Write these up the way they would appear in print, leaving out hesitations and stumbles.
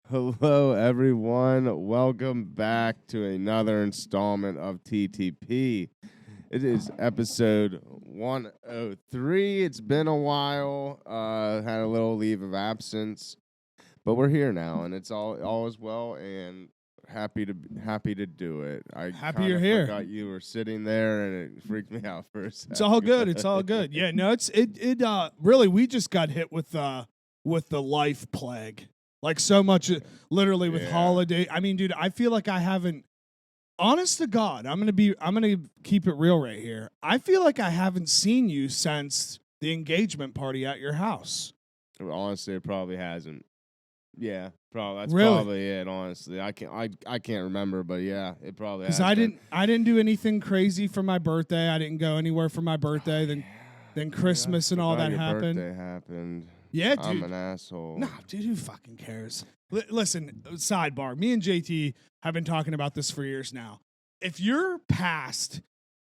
Hello, everyone. Welcome back to another installment of TTP. It is episode 103. It's been a while. Had a little leave of absence, but we're here now, and it's all is well. And happy to do it. I Happy you're here. Forgot you were sitting there, and it freaked me out for a second. It's all good. It's all good. Yeah, no, really we just got hit with the life plague. Like so much literally with holiday. I mean, dude, I feel like I haven't, honest to God, I'm gonna keep it real right here. I feel like I haven't seen you since the engagement party at your house. Honestly, it probably hasn't. Yeah, probably. That's Really? probably it. Honestly, I can't remember, but yeah, it probably. Because I didn't do anything crazy for my birthday. I didn't go anywhere for my birthday. Then Christmas and all that your happened. Birthday happened. Yeah, dude. I'm an asshole. Nah, dude, who fucking cares? Listen, sidebar. Me and JT have been talking about this for years now. If you're past,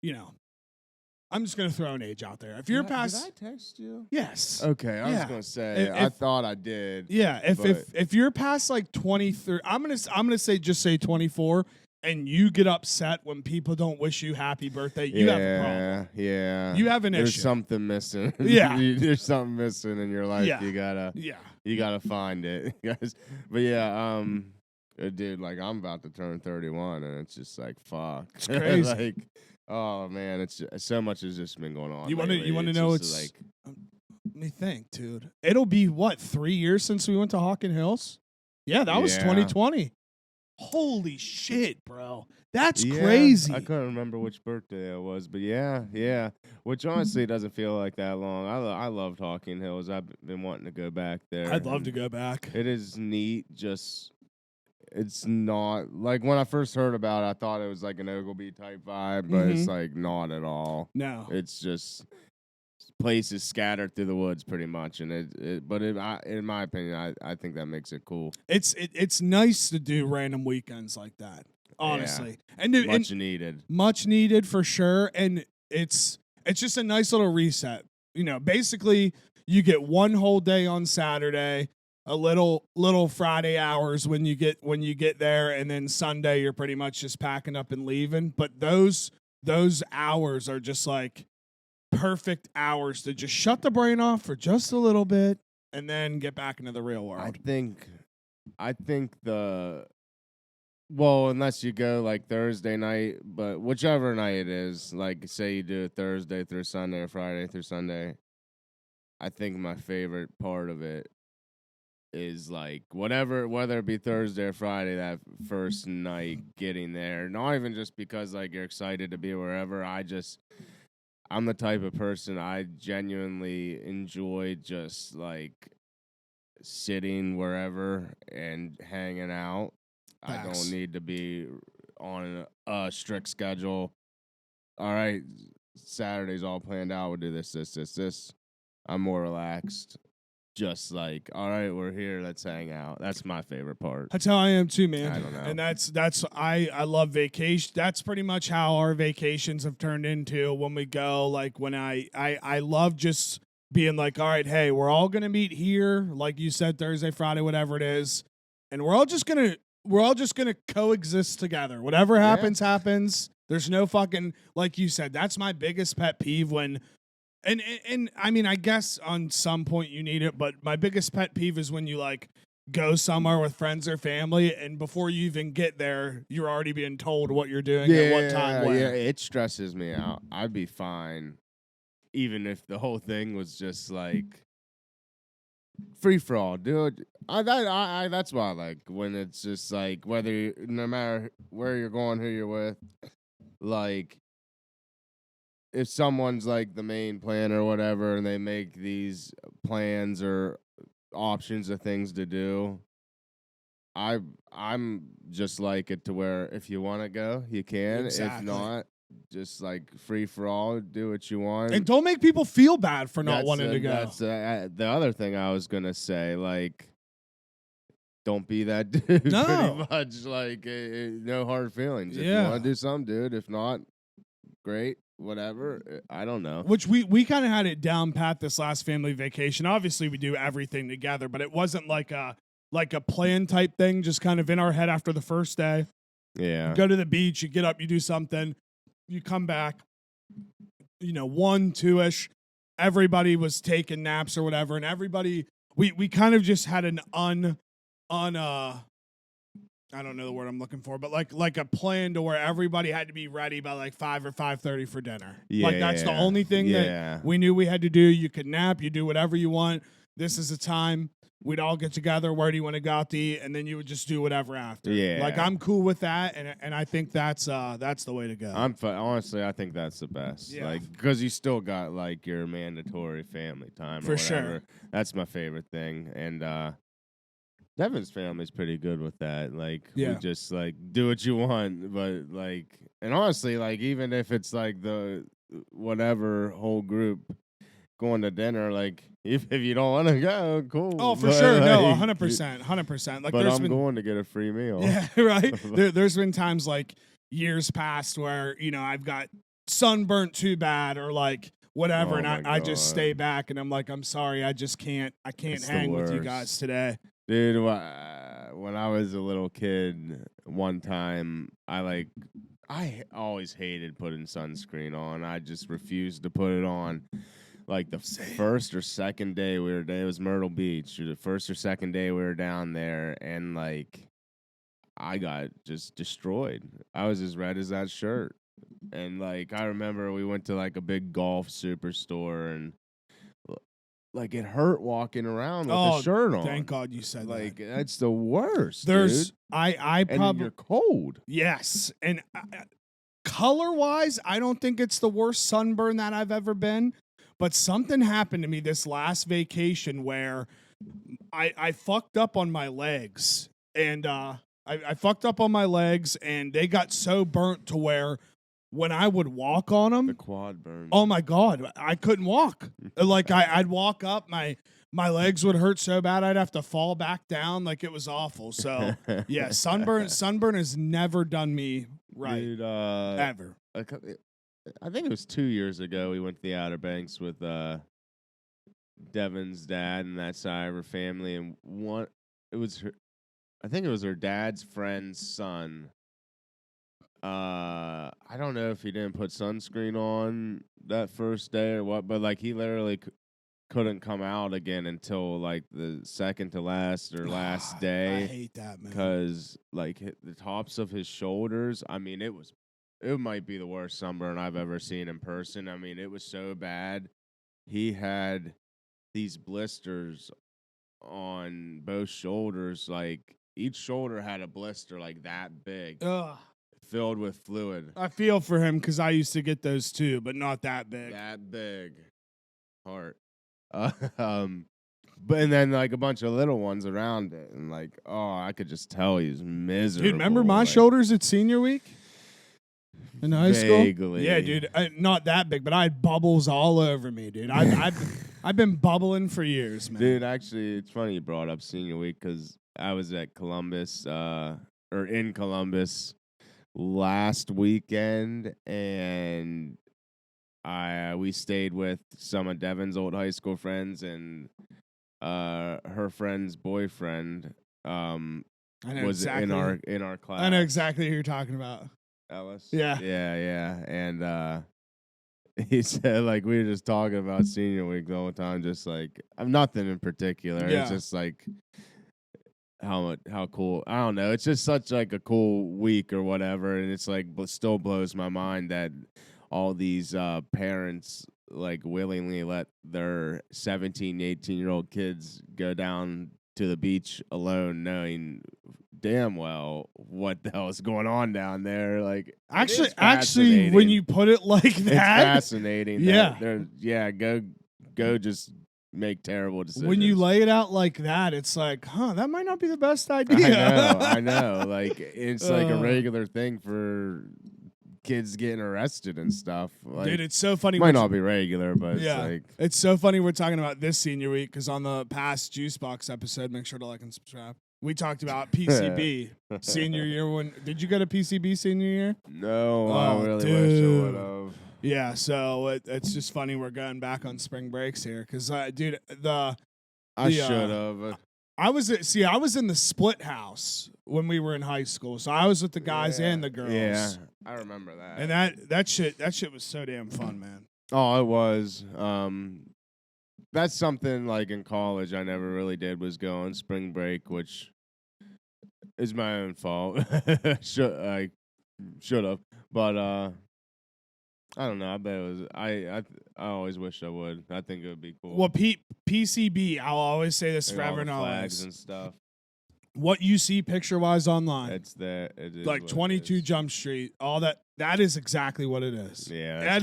I'm just going to throw an age out there. If you're past. Did I text you? Yes. Okay, I was going to say, I thought I did. Yeah, if you're past like 23, I'm going to say 24, and you get upset when people don't wish you happy birthday, you have a problem. Yeah. You have an issue. There's something missing. Yeah. There's something missing in your life. Yeah. You gotta find it, guys. But yeah, dude, like I'm about to turn 31, and it's just like fuck. It's crazy. Like, oh man, it's so much has just been going on. You want to know? It's like, let me think, dude. It'll be what, 3 years since we went to Hawken Hills? Yeah, that was 2020. Holy shit, bro. That's crazy. I couldn't remember which birthday it was, but yeah. Which honestly doesn't feel like that long. I loved Hawken Hills. I've been wanting to go back there. I'd love to go back. It is neat. Just it's not like when I first heard about it, I thought it was like an Ogilvy type vibe, but it's like not at all. No, it's just places scattered through the woods, pretty much. And in my opinion, I think that makes it cool. It's nice to do random weekends like that. Honestly, and much needed for sure. And it's just a nice little reset. Basically, you get one whole day on Saturday, a little Friday hours when you get there, and then Sunday you're pretty much just packing up and leaving. But those hours are just like perfect hours to just shut the brain off for just a little bit and then get back into the real world. I think well, unless you go like Thursday night, but whichever night it is, like say you do it Thursday through Sunday or Friday through Sunday, I think my favorite part of it is like whether it be Thursday or Friday, that first night getting there. Not even just because like you're excited to be wherever. I'm the type of person I genuinely enjoy just like sitting wherever and hanging out. I don't need to be on a strict schedule. All right, Saturday's all planned out. We'll do this. I'm more relaxed. Just like, all right, we're here. Let's hang out. That's my favorite part. That's how I am too, man. I don't know. And I love vacation. That's pretty much how our vacations have turned into when we go. Like when I love just being like, all right, hey, we're all gonna meet here, like you said, Thursday, Friday, whatever it is, and we're all just gonna coexist together. Whatever happens, happens. There's no fucking, like you said, that's my biggest pet peeve when. And I mean, I guess on some point you need it, but my biggest pet peeve is when you like go somewhere with friends or family, and before you even get there, you're already being told what you're doing at what time. Yeah, it stresses me out. I'd be fine, even if the whole thing was just like free for all, dude. That's why I like when it's just like no matter where you're going, who you're with, like. If someone's like the main plan or whatever, and they make these plans or options of things to do, I'm just like it to where if you want to go, you can. Exactly. If not, just like free for all, do what you want, and don't make people feel bad for not wanting to go. That's the other thing I was gonna say. Like, don't be that dude. No, pretty much. Like, no hard feelings. If you want to do something, dude. If not, great. Whatever, I don't know. Which we kind of had it down pat this last family vacation. Obviously, we do everything together, but it wasn't like like a plan type thing, just kind of in our head after the first day. Yeah. You go to the beach, you get up, you do something, you come back, 1, 2-ish. Everybody was taking naps or whatever, and everybody we kind of just had an I don't know the word I'm looking for, but like a plan to where everybody had to be ready by like 5 or 5:30 for dinner. Like that's the only thing that we knew we had to do. You could nap, you do whatever you want. This is the time. We'd all get together. Where do you want to go out to eat? And then you would just do whatever after. Yeah. Like I'm cool with that, and I think that's the way to go. Honestly, I think that's the best. Yeah. Like because you still got like your mandatory family time. For or sure. whatever. That's my favorite thing, and Devin's family's pretty good with that. Like we just like do what you want, but like, and honestly, like even if it's like the whatever whole group going to dinner, like if you don't want to go, cool. Oh, for but, sure, like, no, 100%. Like, but there's I'm been, going to get a free meal. Yeah, right. There's been times like years past where I've got sunburnt too bad or like whatever, and I just stay back and I'm like, I'm sorry, I just can't. I can't hang with you guys today. Dude, when I was a little kid, one time I always hated putting sunscreen on. I just refused to put it on. Like the first or second day we were there, it was Myrtle Beach. The first or second day we were down there, and like I got just destroyed. I was as red as that shirt. And like I remember we went to like a big golf superstore, and like it hurt walking around with a shirt on. Thank God you said that. Like that's the worst. There's dude. I And probably you're cold. Yes, and color wise, I don't think it's the worst sunburn that I've ever been. But something happened to me this last vacation where I fucked up on my legs, and I fucked up on my legs, and they got so burnt to where when I would walk on them, the quad burn. Oh my God, I couldn't walk. Like I'd walk up, my legs would hurt so bad I'd have to fall back down. Like it was awful. So yeah, sunburn has never done me right. Dude, ever. I think it was 2 years ago we went to the Outer Banks with Devin's dad and that side of her family, and I think it was her dad's friend's son. I don't know if he didn't put sunscreen on that first day or what, but like he literally couldn't come out again until like the second to last or last day. I hate that, man. Because like the tops of his shoulders, I mean, it might be the worst sunburn I've ever seen in person. I mean, it was so bad. He had these blisters on both shoulders. Like each shoulder had a blister like that big. Ugh. Filled with fluid. I feel for him because I used to get those too, but not that big. That big. Heart. But and then like a bunch of little ones around it, and like, I could just tell he was miserable. Dude, remember my shoulders at senior week in high school? Yeah, dude, not that big, but I had bubbles all over me, dude. I've been bubbling for years, man. Dude, actually, it's funny you brought up senior week because I was at Columbus, or in Columbus last weekend, and we stayed with some of Devin's old high school friends and her friend's boyfriend was in our class. I know exactly who you're talking about. Ellis. Yeah. And he said like we were just talking about senior week the whole time, just like nothing in particular. Yeah. It's just like how cool. I don't know. It's just such like a cool week or whatever, and it's like still blows my mind that all these parents like willingly let their 17, 18-year-old kids go down to the beach alone, knowing damn well what the hell is going on down there. Like actually, when you put it like that, it's fascinating. Yeah, Go just make terrible decisions. When you lay it out like that, it's like, that might not be the best idea. I know. Like it's like a regular thing for kids getting arrested and stuff. Like, dude, it's so funny. Might not be regular, but it's so funny we're talking about this senior week because on the past Juice Box episode, make sure to like and subscribe. We talked about PCB senior year. Did you go to PCB senior year? No, I really wish I would have. Yeah, so it's just funny we're going back on spring breaks here because, dude, I should have. I was in the split house when we were in high school, so I was with the guys and the girls. Yeah, I remember that. And that shit was so damn fun, man. Oh, it was. That's something like in college I never really did was go on spring break, which is my own fault. I should have, but I don't know. I bet it was. I always wish I would. I think it would be cool. Well, PCB, I'll always say this And forever all the and flags always. and stuff. What you see picture-wise online, It's there. It is like 22 Jump Street, all that is exactly what it is. Yeah,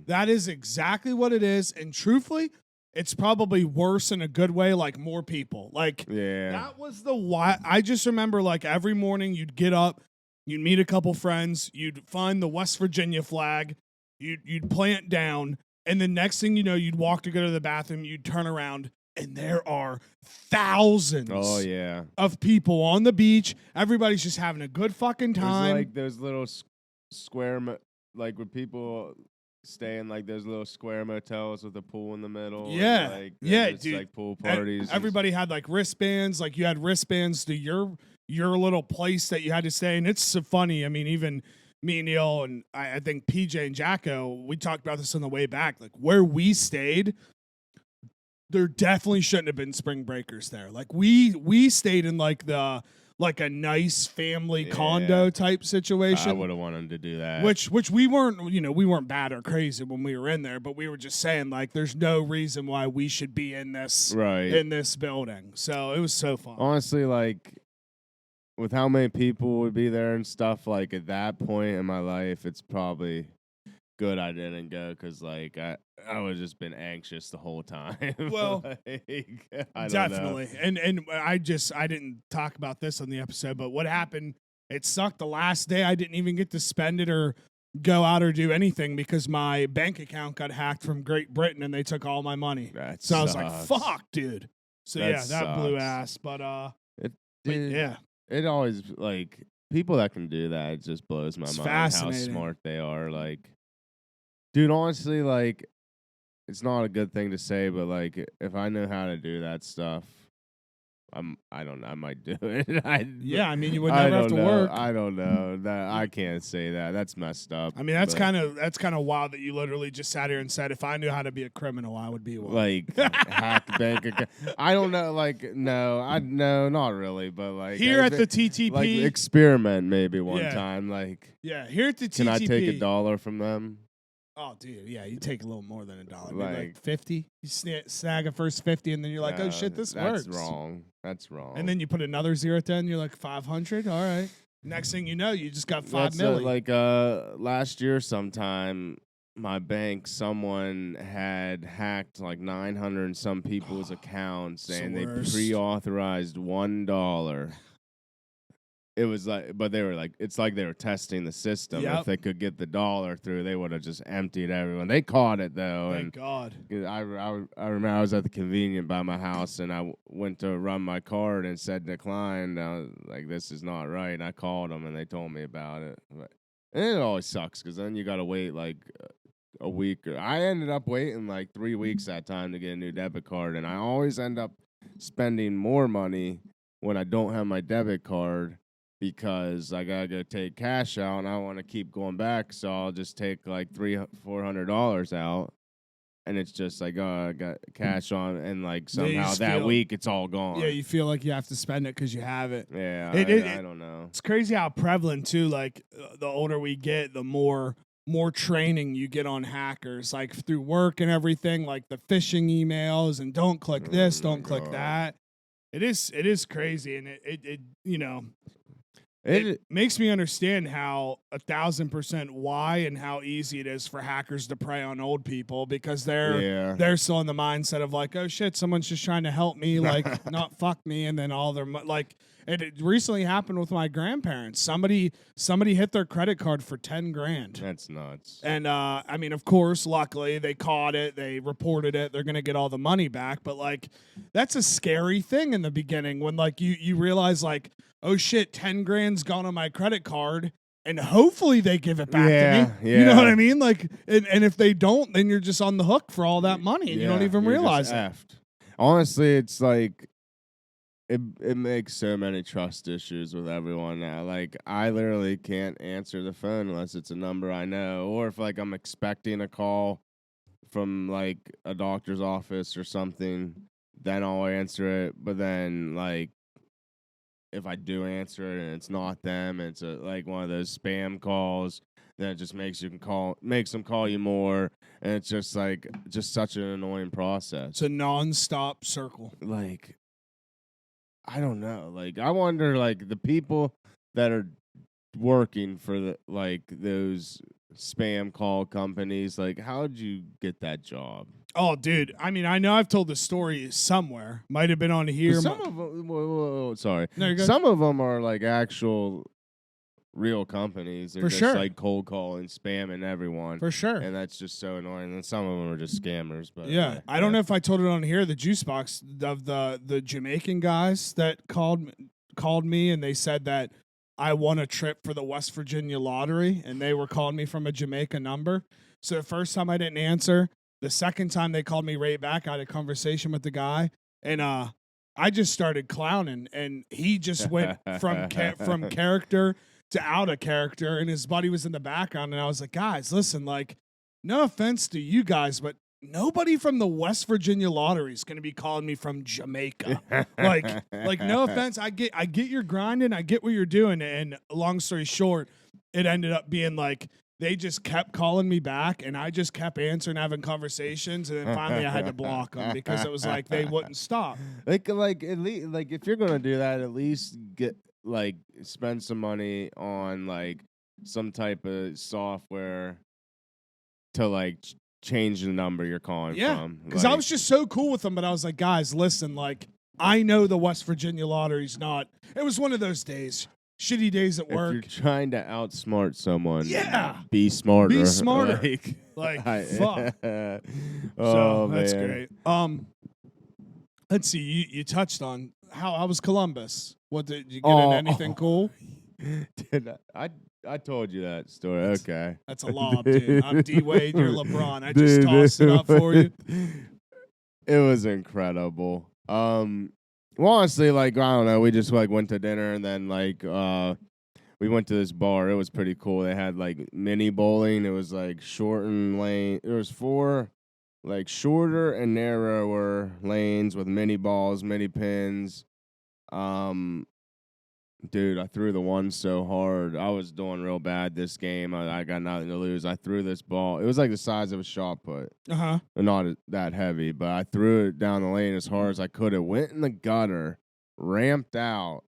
that is exactly what it is. And truthfully, it's probably worse in a good way, like more people. Like, that was the why. I just remember, like, every morning you'd get up, you'd meet a couple friends, you'd find the West Virginia flag, you'd plant down, and the next thing you know, you'd walk to go to the bathroom, you'd turn around, and there are thousands of people on the beach. Everybody's just having a good fucking time. There's like those little square, like where people stay in like those little square motels with a pool in the middle. Yeah, and, like, dude. Like pool parties. Everybody had like wristbands. Like you had wristbands to your little place that you had to stay. And it's so funny. I mean, even me and Neil and I think PJ and Jacko, we talked about this on the way back. Like where we stayed, there definitely shouldn't have been spring breakers there. Like we stayed in like a nice family condo type situation. I would have wanted to do that. Which we weren't bad or crazy when we were in there, but we were just saying like there's no reason why we should be in this building. So it was so fun. Honestly, like with how many people would be there and stuff, like at that point in my life, it's probably good I didn't go because like I would have just been anxious the whole time. Well, like, I definitely. And I didn't talk about this on the episode, but what happened, it sucked the last day. I didn't even get to spend it or go out or do anything because my bank account got hacked from Great Britain and they took all my money. That so sucks. I was like, fuck, dude. So that blew ass. But it always like people that can do that, it just blows my mind how smart they are. Like, dude, honestly, like, it's not a good thing to say, but like, if I know how to do that stuff, I don't know, I might do it. I mean, you would never have to work. I don't know. That I can't say that. That's messed up. I mean, that's kind of wild that you literally just sat here and said, if I knew how to be a criminal, I would be one. Like hack bank account. I don't know. Like no, not really. But like here at the TTP, like experiment maybe one time. Like here at the TTP, can I take $1 from them? Oh, dude, yeah, you take a little more than $1. Like 50. You snag a first 50, and then you're like, oh shit, this works. That's wrong. And then you put another 0 at the end, you're like 500. All right. Next thing you know, you just got $5 million. Like last year sometime, my bank, someone had hacked like 900 and some people's accounts, and they pre-authorized $1. It was like, but they were like, it's like they were testing the system. Yep. If they could get the $1 through, they would have just emptied everyone. They caught it though. Thank God. I remember I was at the convenience by my house, and I went to run my card and said declined. I was like, this is not right. And I called them, and they told me about it. And it always sucks because then you got to wait like a week. I ended up waiting like 3 weeks that time to get a new debit card, and I always end up spending more money when I don't have my debit card, because I gotta go take cash out, and I want to keep going back, so I'll just take like $400 out, and it's just like, oh, I got cash on, and like somehow that week it's all gone. Yeah, you feel like you have to spend it because you have it. Yeah, I don't know. It's crazy how prevalent too. Like the older we get, the more training you get on hackers, like through work and everything, like the phishing emails and don't click this, don't click that. It is crazy, and it you know. It makes me understand how 1,000% why and how easy it is for hackers to prey on old people, because they're still in the mindset of like, oh shit, someone's just trying to help me, like not fuck me, and then all their like. It recently happened with my grandparents. Somebody hit their credit card for $10,000. That's nuts. And I mean, of course, luckily they caught it, they reported it, they're gonna get all the money back. But like, that's a scary thing in the beginning when like you realize like, oh shit, $10,000's gone on my credit card, and hopefully they give it back to me. Yeah. You know what I mean? Like, and if they don't, then you're just on the hook for all that money, and you don't even realize it. Honestly, it's like, it makes so many trust issues with everyone now. Like I literally can't answer the phone unless it's a number I know, or if like I'm expecting a call from like a doctor's office or something, then I'll answer it. But then like if I do answer it and it's not them, it's like one of those spam calls. Then it just makes them call you more, and it's just like such an annoying process. It's a non-stop circle. Like I don't know. Like I wonder, like the people that are working for those spam call companies, like how'd you get that job? Oh, dude. I mean, I know I've told the story somewhere. Might have been on here. Some of them, sorry. No, you're good. Some of them are like actual real companies. They're For just sure. like cold calling, spamming everyone. For sure. And that's just so annoying. And some of them are just scammers. But yeah. I don't know if I told it on here. The juice box of the Jamaican guys that called me and they said that I won a trip for the West Virginia lottery and they were calling me from a Jamaica number. So the first time I didn't answer. The second time they called me right back, I had a conversation with the guy, and I just started clowning, and he just went from character to out of character, and his buddy was in the background, and I was like, guys, listen, like, no offense to you guys, but nobody from the West Virginia lottery is going to be calling me from Jamaica. like, no offense, I get your grinding, I get what you're doing, and long story short, it ended up being like, they just kept calling me back, and I just kept answering, having conversations, and then finally I had to block them because it was like they wouldn't stop. Like at least, like if you're gonna do that, at least spend some money on like some type of software to like change the number you're calling from. Because I was just so cool with them, but I was like, guys, listen, like I know the West Virginia lottery's not. It was one of those days. Shitty days at work. If you're trying to outsmart someone, be smarter. Be smarter. Fuck. Oh, that's man. great. Let's see. You touched on how was Columbus? What did you get into anything cool? I told you that story. Okay, that's a lob, dude. I'm D Wade. You're LeBron. I just tossed it up for you. It was incredible. Well, honestly, like, I don't know, we just, like, went to dinner, and then, like, we went to this bar. It was pretty cool. They had, like, mini bowling. It was, like, short and lane. There was 4, like, shorter and narrower lanes with mini balls, mini pins. Dude, I threw the one so hard. I was doing real bad this game. I got nothing to lose. I threw this ball. It was like the size of a shot put. Not that heavy, but I threw it down the lane as hard as I could. It went in the gutter, ramped out,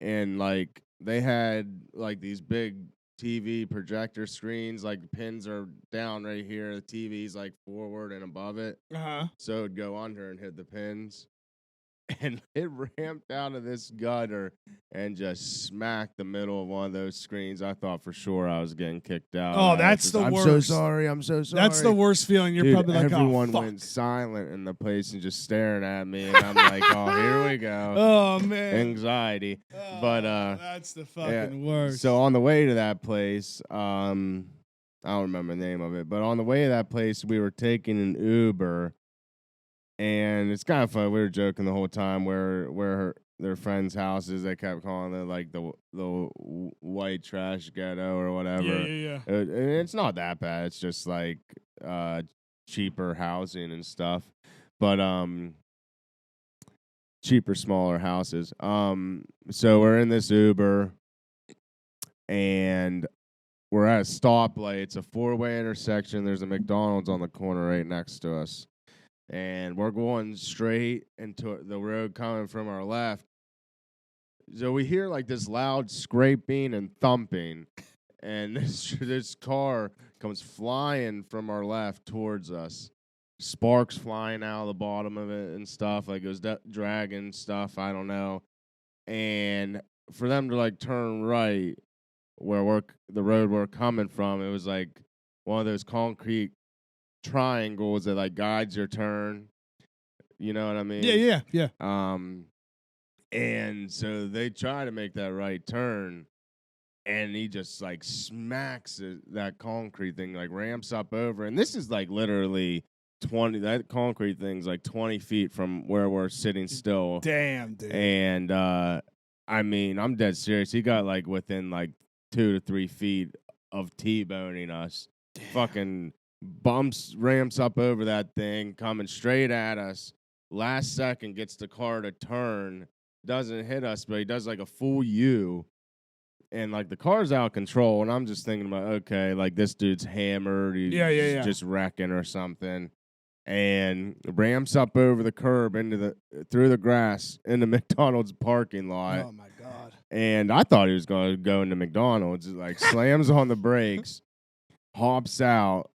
and like they had like these big TV projector screens. Like the pins are down right here. The TV's like forward and above it. So it'd go under and hit the pins. And it ramped out of this gutter and just smacked the middle of one of those screens. I thought for sure I was getting kicked out. Oh, that's the worst. I'm so sorry. That's the worst feeling. You're probably like, everyone fuck. went silent in the place and just staring at me. And I'm like, oh, here we go. Oh, man. Anxiety. But that's the fucking worst. So on the way to that place, I don't remember the name of it, but on the way to that place, we were taking an Uber. And it's kind of fun. We were joking the whole time where their friends' houses. They kept calling it like the white trash ghetto or whatever. Yeah. It's not that bad. It's just like cheaper housing and stuff, but cheaper, smaller houses. So we're in this Uber, and we're at a stoplight. It's a 4-way intersection. There's a McDonald's on the corner right next to us. And we're going straight into the road coming from our left. So we hear like this loud scraping and thumping. And this car comes flying from our left towards us. Sparks flying out of the bottom of it and stuff. Like it was dragging stuff. I don't know. And for them to like turn right where the road we're coming from, it was like one of those concrete triangles that like guides your turn, you know what I mean? Yeah. And so they try to make that right turn, and he just like smacks that concrete thing, like ramps up over, and this is like literally that concrete thing's like 20 feet from where we're sitting still. Damn, dude. And I mean, I'm dead serious. He got like within like 2 to 3 feet of T-boning us. Damn. Fucking ramps up over that thing, coming straight at us. Last second gets the car to turn, doesn't hit us, but he does like a full U. And like the car's out of control, and I'm just thinking about, okay, like this dude's hammered. He's just wrecking or something. And ramps up over the curb through the grass into McDonald's parking lot. Oh my God. And I thought he was going to go into McDonald's, like slams on the brakes, hops out,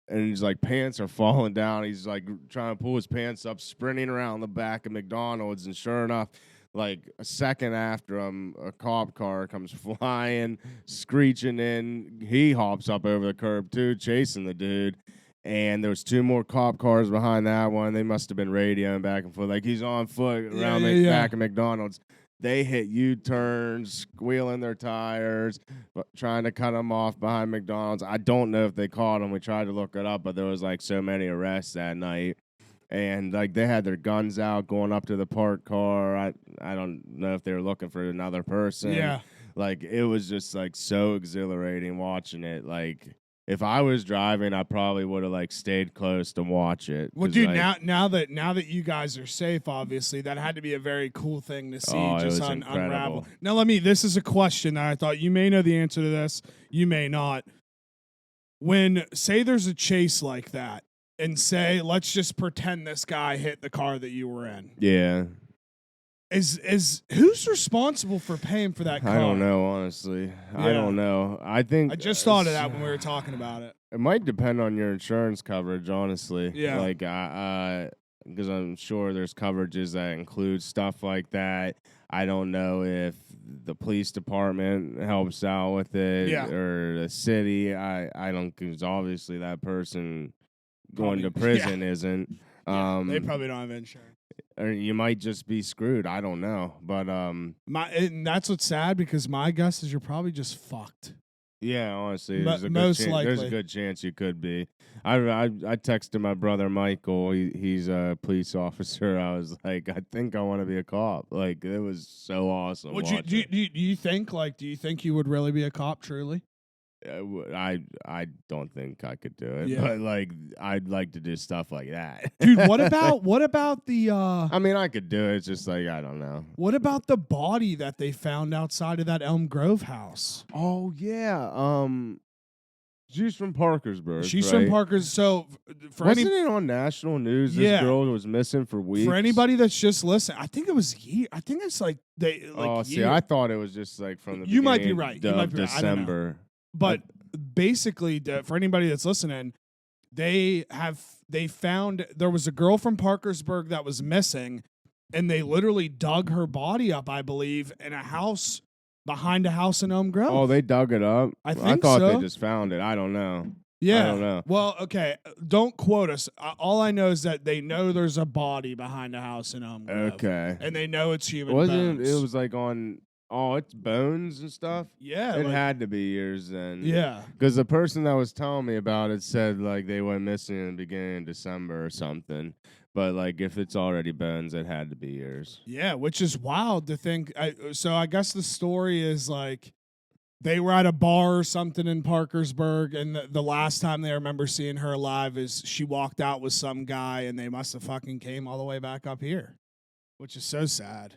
and his like pants are falling down. He's like trying to pull his pants up, sprinting around the back of McDonald's, and sure enough, like a second after him, a cop car comes flying, screeching in. He hops up over the curb too, chasing the dude. And there was 2 more cop cars behind that one. They must have been radioing back and forth. Like, he's on foot around the back of McDonald's. They hit U-turns, squealing their tires, trying to cut him off behind McDonald's. I don't know if they caught him. We tried to look it up, but there was, like, so many arrests that night. And, like, they had their guns out going up to the parked car. I don't know if they were looking for another person. Yeah. Like, it was just, like, so exhilarating watching it. Like, if I was driving, I probably would have like stayed close to watch it. Well, dude, like, now that you guys are safe, obviously that had to be a very cool thing to see. Just unravel. Now, this is a question that I thought you may know the answer to this, you may not. When say there's a chase like that, and say let's just pretend this guy hit the car that you were in. Yeah. Is who's responsible for paying for that car? I don't know, honestly. Yeah. I don't know. I just thought of that when we were talking about it. It might depend on your insurance coverage, honestly. Yeah. Like, because I'm sure there's coverages that include stuff like that. I don't know if the police department helps out with it or the city. I don't, because obviously that person going to prison isn't. They probably don't have insurance. Or you might just be screwed. I don't know, but and that's what's sad because my guess is you're probably just fucked. Yeah, honestly, Most likely, there's a good chance you could be. I texted my brother Michael. He's a police officer. I was like, I think I want to be a cop. Like, it was so awesome. Do you think you would really be a cop truly? I don't think I could do it, but like I'd like to do stuff like that, dude. What about the? I mean, I could do it. It's just like I don't know. What about the body that they found outside of that Elm Grove house? Oh yeah, she's from Parkersburg. She's from Parkersburg. So wasn't it on national news? This girl was missing for weeks. For anybody that's just listening, I think it was here. I think it's like they. Like see, I thought it was just like from the. You might be right. You might be December. Right. But basically, for anybody that's listening, they found there was a girl from Parkersburg that was missing, and they literally dug her body up, I believe, in a house behind a house in Elm Grove. Oh, they dug it up? I thought they just found it. I don't know. Yeah. I don't know. Well, okay. Don't quote us. All I know is that they know there's a body behind a house in Elm Grove. Okay. And they know it's human bones. It was like on... Oh, it's bones and stuff? Yeah. It had to be years then. Yeah. Because the person that was telling me about it said, like, they went missing in the beginning of December or something. But, like, if it's already bones, it had to be years. Yeah, which is wild to think. So I guess the story is, like, they were at a bar or something in Parkersburg, and the last time they remember seeing her alive is she walked out with some guy, and they must have fucking came all the way back up here, which is so sad.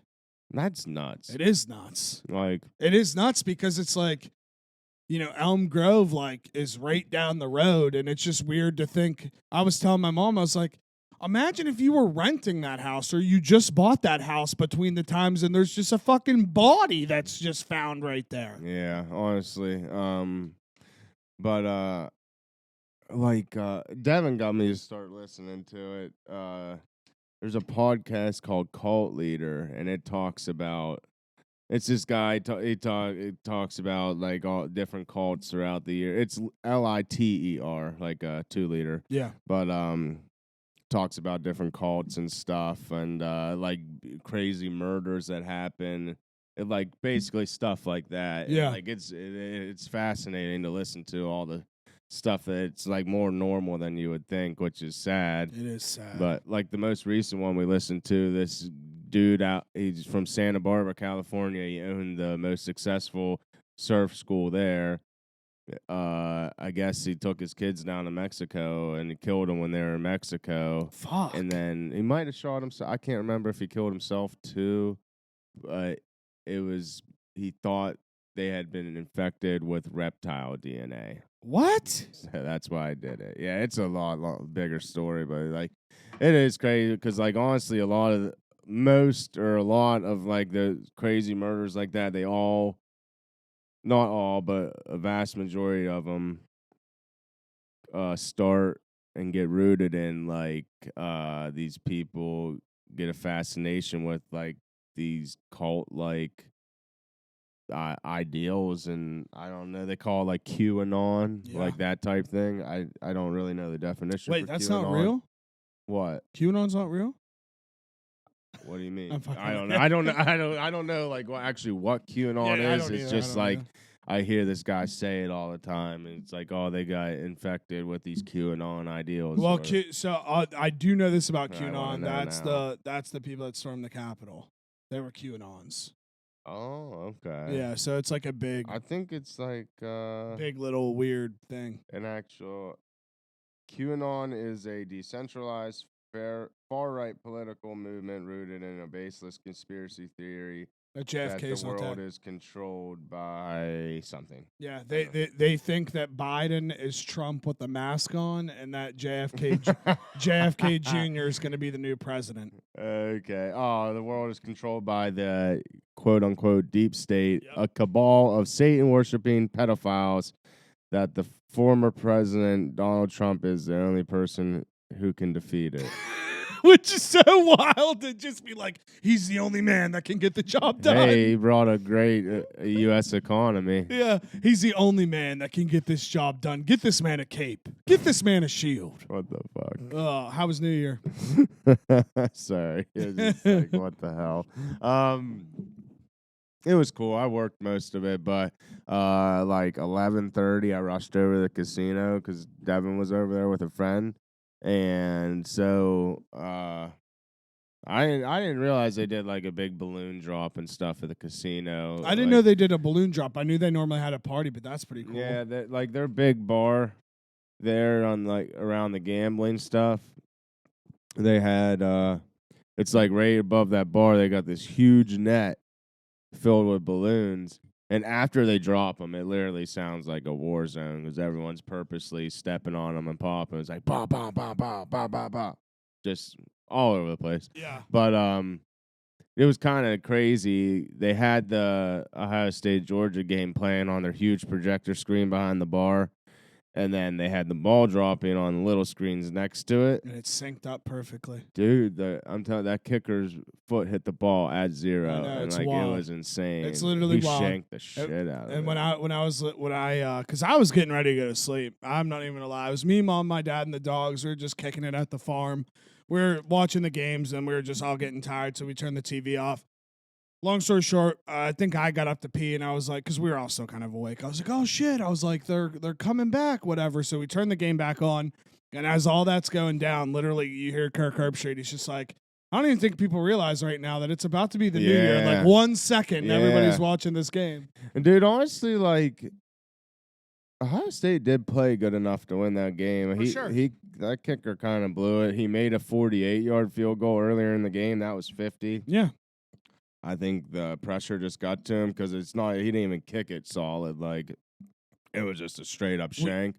That's nuts. It is nuts. Like, it is nuts because it's like, Elm Grove like is right down the road, and it's just weird to think. I was telling my mom, I was like, imagine if you were renting that house or you just bought that house between the times, and there's just a fucking body that's just found right there. Yeah, honestly. But Devin got me to start listening to it. There's a podcast called Cult Leader, and it talks about. It's this guy. It talks about like all different cults throughout the year. It's LITER, like a 2-liter. Yeah. But talks about different cults and stuff, and like crazy murders that happen. It, like basically stuff like that. Yeah. And, like it's fascinating to listen to all the stuff that's like more normal than you would think, which is sad. It is sad. But like the most recent one we listened to, this dude he's from Santa Barbara, California. He owned the most successful surf school there. I guess he took his kids down to Mexico and he killed them when they were in Mexico. Fuck. And then he might have shot himself. I can't remember if he killed himself too, but he thought they had been infected with reptile DNA. What? So that's why I did it. Yeah, it's a lot bigger story, but like it is crazy because like honestly, a lot of like the crazy murders like that, they all, not all, but a vast majority of them start and get rooted in like these people get a fascination with like these cult like ideals, and I don't know, they call it like QAnon, like that type thing. I don't really know the definition. Wait, for that's QAnon. not real? What? QAnon's not real? What do you mean? I don't know. I don't know like what QAnon is. It's just like I hear this guy say it all the time, and it's like, oh, they got infected with these QAnon ideals. Well, I do know this about I QAnon. wanna That's the people that stormed the Capitol. They were QAnons. Oh, okay. Yeah, so it's like a big, I think it's like big little weird thing. an actual QAnon is a decentralized, far-right political movement rooted in a baseless conspiracy theory That that JFK's the not world dead. is controlled by something. Yeah, they think that Biden is Trump with the mask on, and that JFK Jr. is going to be the new president. Okay. Oh, the world is controlled by the quote-unquote deep state, Yep. a cabal of Satan-worshipping pedophiles that the former president, Donald Trump, is the only person who can defeat it. Which is so wild to just be like, he's the only man that can get the job done. Hey, he brought a great U.S. economy. Yeah, he's the only man that can get this job done. Get this man a cape. Get this man a shield. What the fuck? Oh, how was New Year? Sorry. It was just like, what the hell? It was cool. I worked most of it, but like 11:30, I rushed over to the casino because Devin was over there with a friend. And so I didn't realize they did like a big balloon drop and stuff at the casino. I didn't know they did a balloon drop. I knew they normally had a party, but that's pretty cool. Yeah, like their big bar there on like around the gambling stuff. They had it's like right above that bar. They got this huge net filled with balloons. And after they drop them, it literally sounds like a war zone because everyone's purposely stepping on them and popping. It's like ba ba ba ba ba ba ba, just all over the place. Yeah. But it was kind of crazy. They had the Ohio State Georgia game playing on their huge projector screen behind the bar, and then they had the ball dropping on the little screens next to it. And it synced up perfectly. Dude, I'm telling you, that kicker's foot hit the ball at zero, I know, and it's like wild. it was insane. It's literally he wild. shanked the shit out of it. And because I was getting ready to go to sleep. I'm not even gonna lie. It was me, mom, my dad, and the dogs. We were just kicking it at the farm. We were watching the games, and we were just all getting tired, so we turned the TV off. Long story short, I think I got up to pee, and I was like, because we were all still kind of awake. I was like, oh shit! I was like, they're coming back, whatever. So we turned the game back on, and as all that's going down, literally you hear Kirk Herbstreit. He's just like, I don't even think people realize right now that it's about to be the new year. In like 1 second, everybody's watching this game. And dude, honestly, like Ohio State did play good enough to win that game. That kicker kind of blew it. He made a 48-yard field goal earlier in the game. That was 50. Yeah. I think the pressure just got to him because he didn't even kick it solid. Like it was just a straight up shank.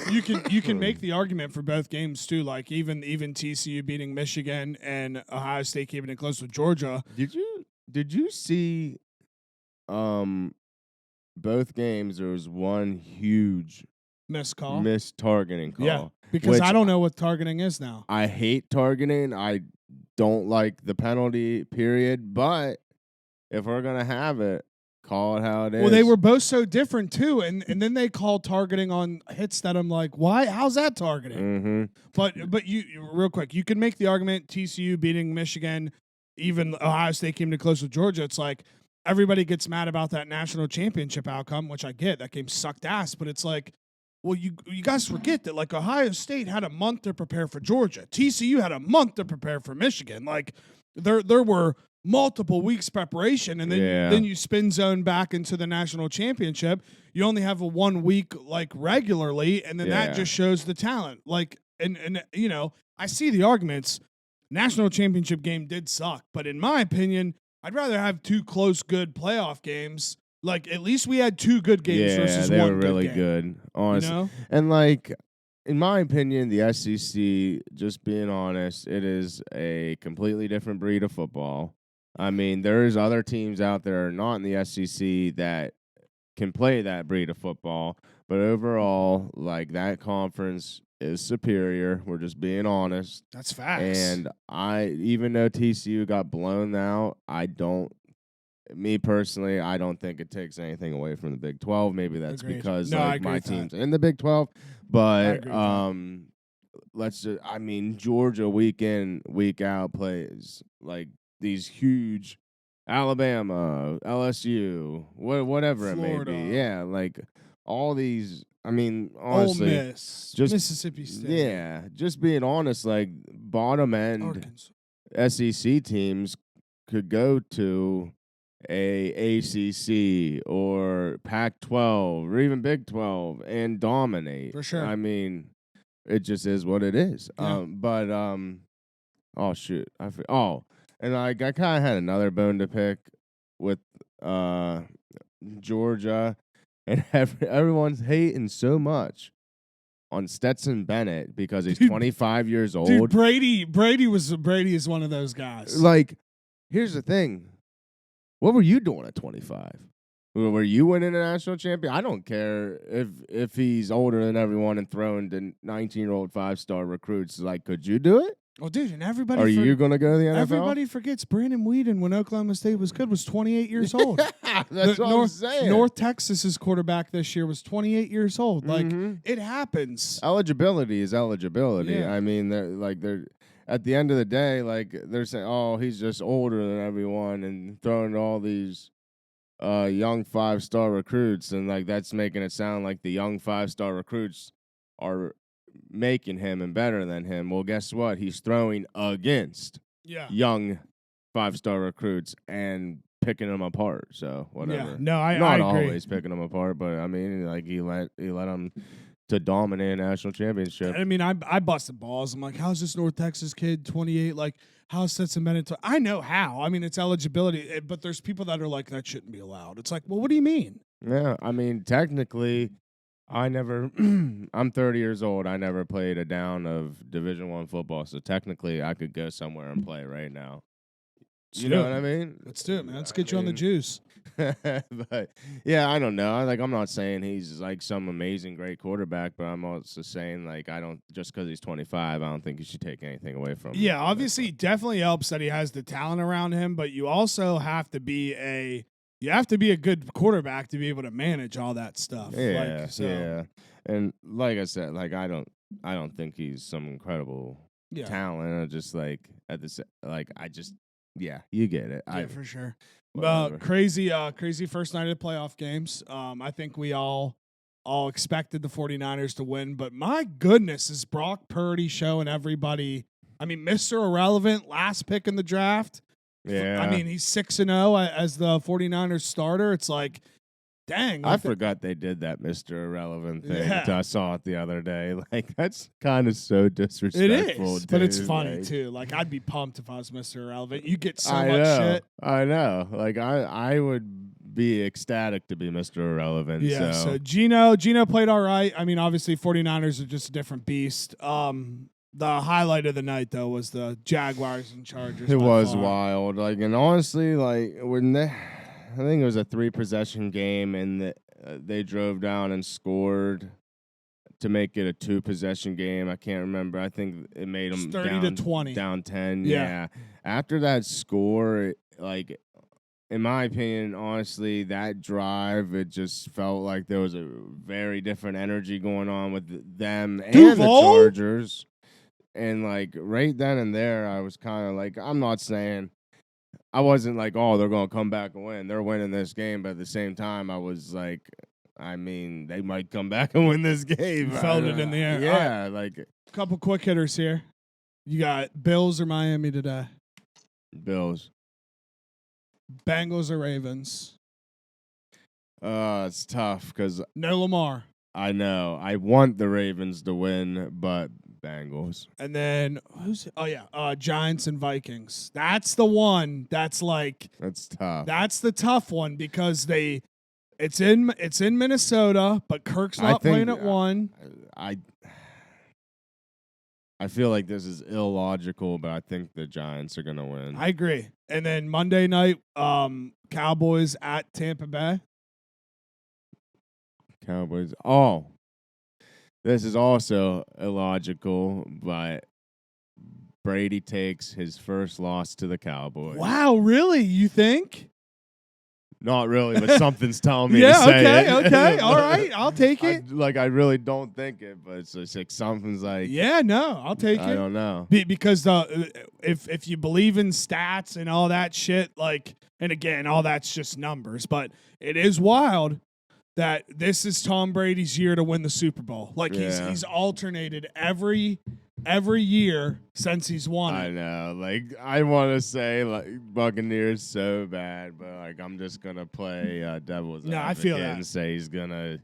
You can make the argument for both games too. Like even TCU beating Michigan and Ohio State keeping it close with Georgia. Did you see both games? There was one huge missed targeting call. Yeah, because I don't know what targeting is now. I hate targeting. I don't like the penalty period, but if we're gonna have it, call it how it is. Well, they were both so different too, and then they called targeting on hits that I'm like, why? How's that targeting? Mm-hmm. But you real quick, you can make the argument TCU beating Michigan, even Ohio State came to close with Georgia. It's like everybody gets mad about that national championship outcome, which I get. That game sucked ass, but it's like Well, you guys forget that like Ohio State had a month to prepare for Georgia. TCU had a month to prepare for Michigan. Like there were multiple weeks preparation, and then you spin zone back into the national championship. You only have a 1 week like regularly, and then that just shows the talent. Like and you know, I see the arguments. National championship game did suck, but in my opinion, I'd rather have 2 close, good playoff games. Like, at least we had 2 good games versus they one were really good, honestly. You know? And, like, in my opinion, the SEC, just being honest, it is a completely different breed of football. I mean, there's other teams out there not in the SEC that can play that breed of football, but overall, like, that conference is superior. We're just being honest. That's facts. And even though TCU got blown out, me personally, I don't think it takes anything away from the Big 12. Maybe that's because my team's in the Big 12. But Georgia week in, week out plays like these huge Alabama, LSU, whatever Florida. It may be. Yeah, like all these. I mean, honestly, Ole Miss, just Mississippi State. Yeah, just being honest, like bottom end Arkansas. SEC teams could go to a ACC or Pac-12 or even Big 12 and dominate. For sure. I mean, it just is what it is. Yeah. Oh shoot, and I kind of had another bone to pick with Georgia, and everyone's hating so much on Stetson Bennett because he's 25 years old. Dude, Brady is one of those guys. Like, here's the thing. What were you doing at 25? Were you winning a national champion? I don't care if he's older than everyone and throwing to 19-year-old 5-star recruits. Like, could you do it? Well, dude, and everybody... Are you going to go to the NFL? Everybody forgets Brandon Weeden, when Oklahoma State was good, was 28 years old. That's what I'm saying. North Texas's quarterback this year was 28 years old. Like, it happens. Eligibility is eligibility. Yeah. I mean, they're at the end of the day, like, they're saying, oh, he's just older than everyone and throwing all these young 5-star recruits. And, like, that's making it sound like the young 5-star recruits are making him and better than him. Well, guess what? He's throwing against young 5-star recruits and picking them apart. So whatever. Yeah. No, I not agree. Always picking them apart, but I mean, like he let them to dominate a national championship. I mean, I busted balls. I'm like, how's this North Texas kid 28? Like, how's Stetson Bennett? I know how. I mean, it's eligibility, but there's people that are like, that shouldn't be allowed. It's like, well, what do you mean? Yeah, I mean, technically, I'm 30 years old. I never played a down of Division I football, so technically I could go somewhere and play right now. You know what I mean? Let's do it, man. Let's get you on the juice. But yeah, I don't know. I'm not saying he's like some amazing great quarterback, but I'm also saying like I don't just because he's 25, I don't think you should take anything away from him. Yeah, obviously, it definitely helps that he has the talent around him, but you also have to be a good quarterback to be able to manage all that stuff. Yeah, yeah. And like I said, like I don't think he's some incredible talent. I just like you get it. Yeah, for sure. Crazy first night of playoff games. I think we all expected the 49ers to win, but my goodness, is Brock Purdy showing everybody. I mean, Mr. Irrelevant, last pick in the draft. Yeah. I mean, he's 6-0 as the 49ers starter. It's like, dang. I forgot they did that Mr. Irrelevant thing. I saw it the other day. Like, that's kind of so disrespectful. It is, dude. but it's funny, too. Like, I'd be pumped if I was Mr. Irrelevant. You get so much shit. I know. Like, I would be ecstatic to be Mr. Irrelevant. Yeah, so Gino played all right. I mean, obviously, 49ers are just a different beast. The highlight of the night, though, was the Jaguars and Chargers. It was wild. Like, and honestly, like, I think it was a 3-possession game, and they drove down and scored to make it a 2-possession game. I can't remember. I think it made them 30-20, down 10. Yeah. After that score, like, in my opinion, honestly, that drive, it just felt like there was a very different energy going on with them and the Chargers. And, like, right then and there, I was kind of like, I'm not saying, I wasn't like, oh, they're going to come back and win. They're winning this game. But at the same time, I was like, I mean, they might come back and win this game. You felt it in the air. Yeah, Couple quick hitters here. You got Bills or Miami today? Bills. Bengals or Ravens? It's tough because No Lamar. I know I want the Ravens to win, but Bengals. And then Giants and Vikings. That's the one. That's tough. That's the tough one because it's in Minnesota, but Kirk's not playing at 1. I feel like this is illogical, but I think the Giants are gonna win. I agree. And then Monday night, Cowboys at Tampa Bay. Cowboys. Oh, this is also illogical, but Brady takes his first loss to the Cowboys. Wow, really? You think? Not really, but something's telling me Yeah, to say okay. All right, I'll take it. I really don't think it, but it's just like something's like. Yeah, no, I'll take it. I don't know. Because if you believe in stats and all that shit, and again, all that's just numbers, but it is wild that this is Tom Brady's year to win the Super Bowl. He's alternated every year since he's won it. I know. I want to say Buccaneers so bad, but I'm just gonna play devil's advocate I feel that. And say he's gonna.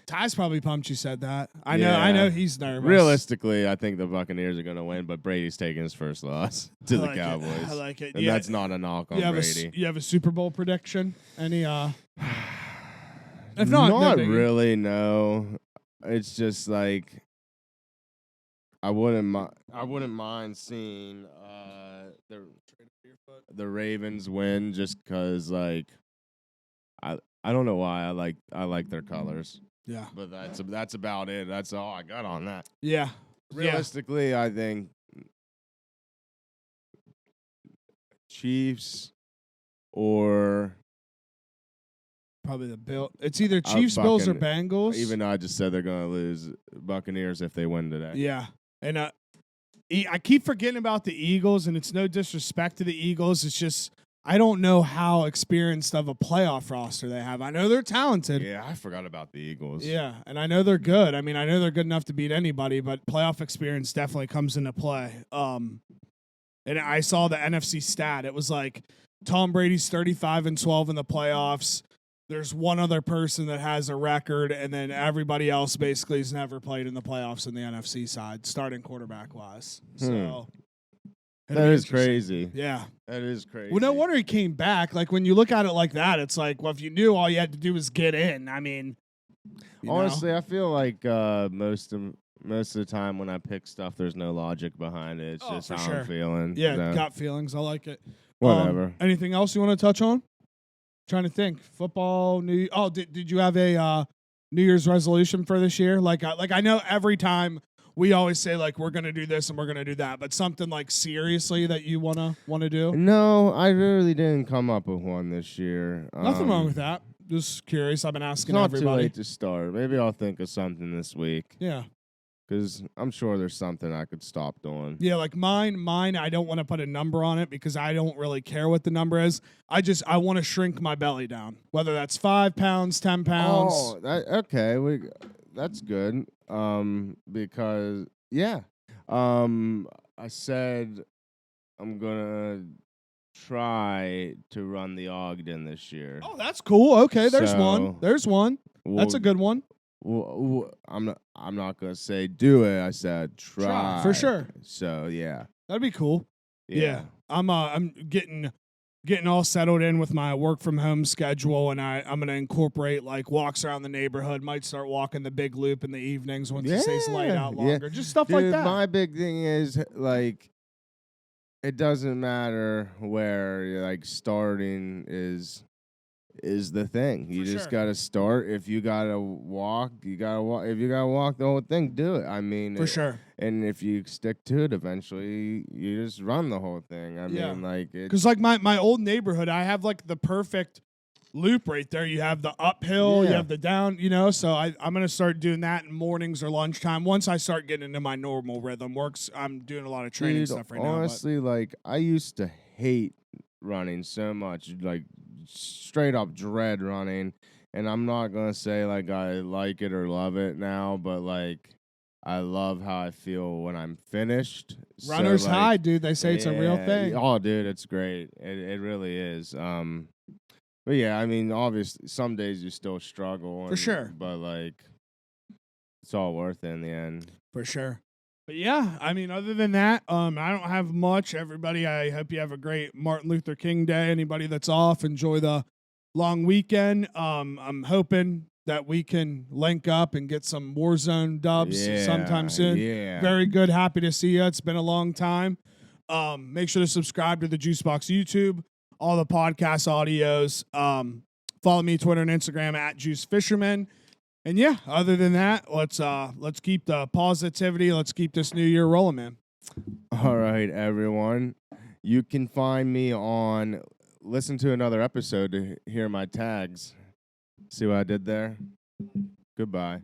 Ty's probably pumped you said that. I know he's nervous. Realistically, I think the Buccaneers are gonna win, but Brady's taking his first loss to the Cowboys. I like it. And that's not a knock on Brady. You have a Super Bowl prediction? Any If not really, no. It's just I wouldn't mind seeing the Ravens win just because I don't know why I like their colors. Yeah, but that's about it. That's all I got on that. Yeah, realistically, I think Chiefs or. Probably the Bill. It's either Chiefs, Bills, or Bengals. Even though I just said they're going to lose, Buccaneers if they win today. Yeah, and I keep forgetting about the Eagles, and it's no disrespect to the Eagles. It's just I don't know how experienced of a playoff roster they have. I know they're talented. Yeah, I forgot about the Eagles. Yeah, and I know they're good. I mean, I know they're good enough to beat anybody, but playoff experience definitely comes into play. And I saw the NFC stat. It was Tom Brady's 35-12 in the playoffs. There's one other person that has a record, and then everybody else basically has never played in the playoffs in the NFC side, starting quarterback-wise. So that is crazy. Yeah. That is crazy. Well, no wonder he came back. When you look at it like that, it's if you knew all you had to do was get in, I mean. Honestly, I feel like most of the time when I pick stuff, there's no logic behind it. It's just how I'm feeling. Yeah, gut feelings. I like it. Whatever. Anything else you want to touch on? Trying to think. Football. Did you have a New Year's resolution for this year? I know every time we always say we're gonna do this and we're gonna do that, but something seriously that you wanna do? No, I really didn't come up with one this year. Nothing wrong with that. Just curious. I've been asking it's not everybody. Too late to start. Maybe I'll think of something this week. Yeah. Because I'm sure there's something I could stop doing. Yeah, mine, I don't want to put a number on it because I don't really care what the number is. I want to shrink my belly down, whether that's 5 pounds, 10 pounds. Oh, okay. That's good. Because, I said I'm going to try to run the Ogden this year. Oh, that's cool. Okay, there's one. There's one. That's a good one. Well, I'm not gonna say do it. I said try for sure. So yeah, that'd be cool. Yeah. I'm getting all settled in with my work from home schedule, and I'm gonna incorporate walks around the neighborhood. Might start walking the big loop in the evenings once it stays light out longer. Just stuff like that. My big thing is it doesn't matter where starting is the thing. You just gotta start. If you gotta walk, you gotta walk. If you gotta walk the whole thing, do it. I mean, for sure. And if you stick to it, eventually you just run the whole thing. I mean, because my old neighborhood, I have the perfect loop right there. You have the uphill, you have the down. So I'm gonna start doing that in mornings or lunchtime. Once I start getting into my normal rhythm, I'm doing a lot of training stuff right now. Honestly, I used to hate running so much, straight up dread running. and I'm not gonna say like I like it or love it now, but like I love how I feel when I'm finished. Runner's so, like, high, dude. They say it's a real yeah, thing. oh, dude, it's great. It really is. But yeah, I mean, obviously, some days you still struggle, For sure. but like, it's all worth it in the end. For sure. But yeah, I mean, other than that, I don't have much. Everybody, I hope you have a great Martin Luther King Day. Anybody that's off, enjoy the long weekend. I'm hoping that we can link up and get some Warzone dubs sometime soon. Yeah. Very good. Happy to see you. It's been a long time. Make sure to subscribe to the Juicebox YouTube, all the podcast audios. Follow me Twitter and Instagram at Juice Fisherman. And yeah, other than that, let's keep the positivity. Let's keep this new year rolling, man. All right, everyone. You can find me on listen to another episode to hear my tags. See what I did there? Goodbye.